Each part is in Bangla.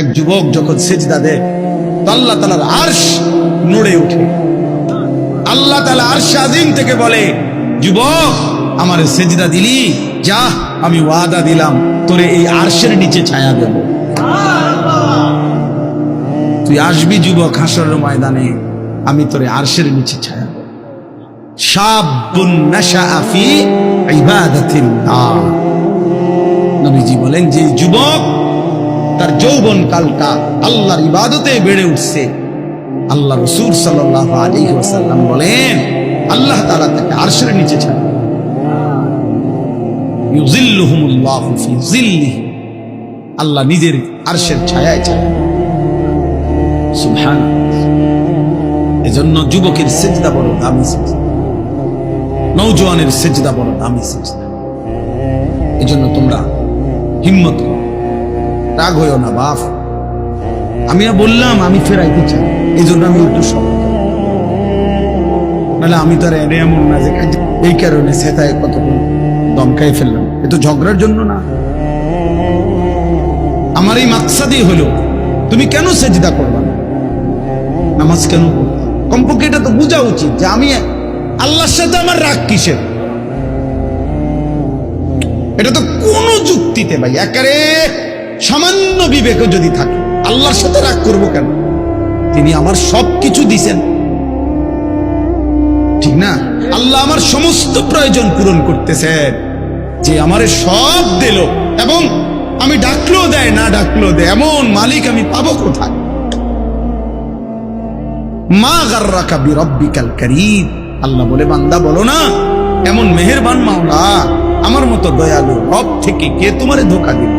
এক যুবক যখন সেজদা দেয় তো আল্লাহ তাআলার আরশ নড়ে ওঠে। আল্লাহ তাআলা আরশ আযীম থেকে বলে, যুবক আমার সেজদা দিলি, যা আমি ওয়াদা দিলাম তোরে এই আরশের নিচে ছায়া দেব। তুই আসবি যুবক হাসরের ময়দানে, আমি তোরে আরশের নিচে ছায়া দেব। শাবুন নাশাআ ফি ইবাদাতিল্লাহ। নবীজি বলেন যে যুবক তার যৌবন কালটা আল্লাহর ইবাদতে বেড়ে উঠছে, আল্লাহ রাসূল সাল্লাল্লাহু আলাইহি ওয়াসাল্লাম বলেন আল্লাহ তাআলা তাকে আরশের নিচে ছায়া দেন। ইউযিল্লুহুমুল্লাহু ফি যিল্লিহি, আল্লাহ নিজের আরশের ছায়ায় ছায়া। সুবহানাল্লাহ। এজন্য যুবকের সিজদা বড় দামি সিজদা, নওজোয়ানের সিজদা বড় দামি সিজদা। এজন্য তোমরা হিম্মত করো, রাগ হইও না বাপ। আমি বললাম আমি ফেরাইতে চাই, এই জন্য আমি একটু সব, নাহলে আমি তো আর এমন না যে এই কারণে সেটায় কত দমকাই ফেললাম। এ তো ঝগড়ার জন্য না। আমার এই মাকসাদই হলো তুমি কেন সেজদা করবা না, নামাজ কেন পড়বা? কমপক্ষে এটা তো বোঝা উচিত যে আমি আল্লাহর সাথে আমার রাগ কিসের। এটা তো কোন যুক্তিতে ভাই, একেবারে সামান্য বিবেকে যদি থাকে, আল্লাহর সাথে রাগ করবো কেন? তিনি আমার সবকিছু দিছেন, ঠিক না? আল্লাহ আমার সমস্ত প্রয়োজন পূরণ করতেছেন, যে আমারে সব দিল এবং আমি ডাকলেও দেয় না ডাকলেও দেয়, এমন মালিক আমি পাবো কোথায়? মা গাররাকা বিরাব্বিকাল কারীম। আল্লাহ বলে, বান্দা বলো না এমন মেহেরবান মাওলা আমার মতো দয়ালু রব থেকে কে তোমারে ধোঁকা দিল?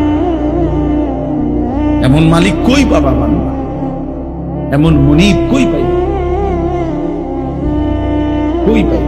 এমন মালিক কই পাবা বান্দা, এমন মুনিব কই পাই, কই পাই?